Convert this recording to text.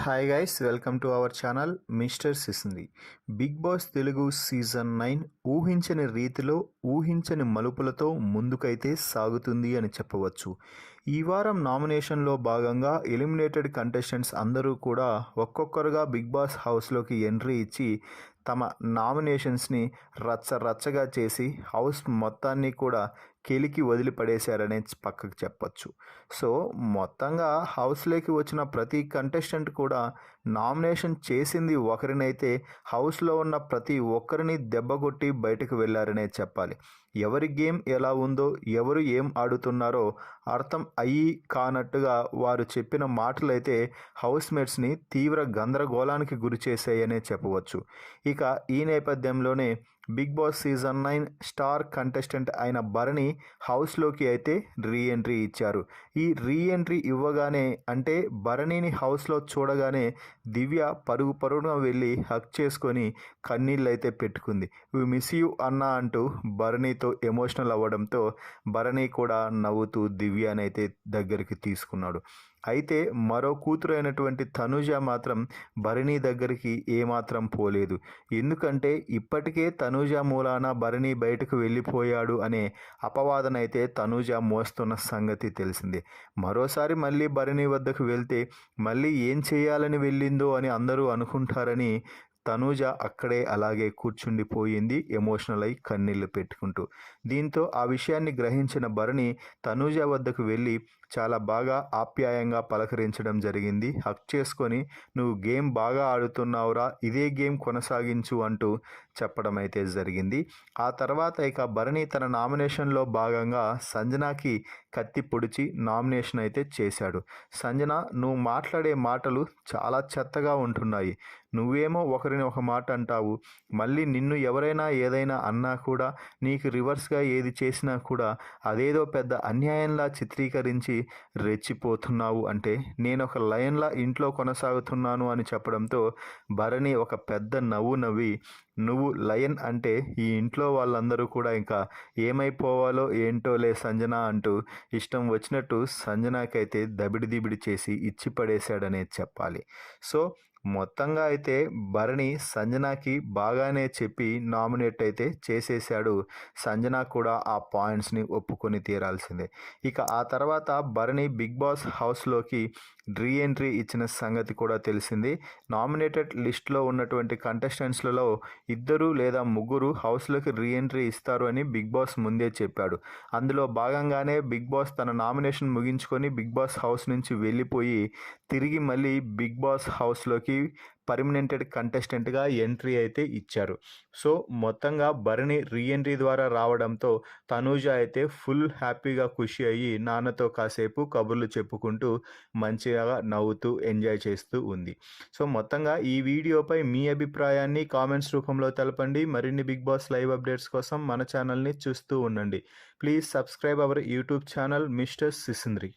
Hi guys, welcome to our channel mister సిసింది. Bigg Boss Telugu season 9 ఊహించని రీతిలో ఊహించని మలుపులతో ముందుకైతే సాగుతుంది అని చెప్పవచ్చు. ఈ వారం నామినేషన్లో భాగంగా ఎలిమినేటెడ్ కంటెస్టెంట్స్ అందరూ కూడా ఒక్కొక్కరుగా బిగ్ బాస్ హౌస్లోకి ఎంట్రీ ఇచ్చి తమ నామినేషన్స్ని రచ్చరచ్చగా చేసి హౌస్ మొత్తాన్ని కూడా కెలికి వదిలిపడేశారనే పక్కకు చెప్పచ్చు. సో మొత్తంగా హౌస్లోకి వచ్చిన ప్రతి కంటెస్టెంట్ కూడా నామినేషన్ చేసింది ఒకరినైతే హౌస్లో ఉన్న ప్రతి ఒక్కరిని దెబ్బకొట్టి బయటకు వెళ్ళారనే చెప్పాలి. ఎవరి గేమ్ ఎలా ఉందో, ఎవరు ఏం ఆడుతున్నారో అర్థం అయ్యి కానట్టుగా వారు చెప్పిన మాటలైతే హౌస్మేట్స్ని తీవ్ర గందరగోళానికి గురి చేశాయనే చెప్పవచ్చు. ఇక ఈ నేపథ్యంలోనే Bigg Boss season 9 star contestant అయిన భరణి హౌస్లోకి అయితే రీఎంట్రీ ఇచ్చారు. ఈ రీఎంట్రీ ఇవ్వగానే అంటే భరణిని హౌస్లో చూడగానే దివ్య పరుగున వెళ్ళి హక్ చేసుకొని కన్నీళ్ళు అయితే పెట్టుకుంది. వి మిస్ యూ అన్నా అంటూ భరణితో ఎమోషనల్ అవ్వడంతో భరణి కూడా నవ్వుతూ దివ్యనైతే దగ్గరికి తీసుకున్నాడు. అయితే మరో కూతురు అయినటువంటి తనూజ మాత్రం భరణి దగ్గరికి ఏమాత్రం పోలేదు. ఎందుకంటే ఇప్పటికే తనూజ మూలాన భరణి బయటకు వెళ్ళిపోయాడు అనే అపవాదనైతే తనూజ మోస్తున్న సంగతి తెలిసిందే. మరోసారి మళ్ళీ భరణి వద్దకు వెళ్తే మళ్ళీ ఏం చేయాలని వెళ్ళిందో అని అందరూ అనుకుంటారని తనూజ అక్కడే అలాగే కూర్చుండిపోయింది, ఎమోషనల్ అయి కన్నీళ్లు పెట్టుకుంటూ. దీంతో ఆ విషయాన్ని గ్రహించిన భరణి తనూజ వద్దకు వెళ్ళి చాలా బాగా ఆప్యాయంగా పలకరించడం జరిగింది. హక్ చేసుకొని నువ్వు గేమ్ బాగా ఆడుతున్నావురా, ఇదే గేమ్ కొనసాగించు అంటూ చెప్పడం అయితే జరిగింది. ఆ తర్వాత ఇక భరణి తన నామినేషన్లో భాగంగా సంజనాకి కత్తి పొడిచి నామినేషన్ అయితే చేశాడు. సంజన, నువ్వు మాట్లాడే మాటలు చాలా చెత్తగా ఉంటున్నాయి. నువ్వేమో ఒకరిని ఒక మాట అంటావు, మళ్ళీ నిన్ను ఎవరైనా ఏదైనా అన్నా కూడా, నీకు రివర్స్గా ఏది చేసినా కూడా అదేదో పెద్ద అన్యాయంలా చిత్రీకరించి రెచ్చిపోతున్నావు. అంటే నేను ఒక లయన్లా ఇంట్లో కొనసాగుతున్నాను అని చెప్పడంతో భరణి ఒక పెద్ద నవ్వు నవ్వి, నువ్వు లయన్ అంటే ఈ ఇంట్లో వాళ్ళందరూ కూడా ఇంకా ఏమైపోవాలో ఏంటోలే సంజన అంటూ ఇష్టం వచ్చినట్టు సంజనాకైతే దబిడి చేసి ఇచ్చి పడేశాడనే చెప్పాలి. సో మొత్తంగా అయితే భరణి సంజనాకి బాగానే చెప్పి నామినేట్ అయితే చేసేశాడు. సంజన కూడా ఆ పాయింట్స్ని ఒప్పుకొని తీరాల్సిందే. ఇక ఆ తర్వాత భరణి బిగ్ బాస్ హౌస్లోకి రీఎంట్రీ ఇచ్చిన సంగతి కూడా తెలిసింది. నామినేటెడ్ లిస్ట్లో ఉన్నటువంటి కంటెస్టెంట్స్లలో 2 లేదా 3 హౌస్లోకి రీఎంట్రీ ఇస్తారు అని బిగ్ బాస్ ముందే చెప్పాడు. అందులో భాగంగానే బిగ్ బాస్ తన నామినేషన్ ముగించుకొని బిగ్ బాస్ హౌస్ నుంచి వెళ్ళిపోయి తిరిగి మళ్ళీ బిగ్ బాస్ హౌస్లోకి పర్మనెంటెడ్ కంటెస్టెంట్గా ఎంట్రీ అయితే ఇచ్చారు. సో మొత్తంగా భరణి రీఎంట్రీ ద్వారా రావడంతో తనూజ అయితే ఫుల్ హ్యాపీగా ఖుషి అయ్యి నాన్నతో కాసేపు కబుర్లు చెప్పుకుంటూ మంచిగా నవ్వుతూ ఎంజాయ్ చేస్తూ ఉంది. సో మొత్తంగా ఈ వీడియోపై మీ అభిప్రాయాన్ని కామెంట్స్ రూపంలో తెలపండి. మరిన్ని బిగ్ బాస్ లైవ్ అప్డేట్స్ కోసం మన ఛానల్ని చూస్తూ ఉండండి. Please subscribe our YouTube channel mister సిసింద్రి.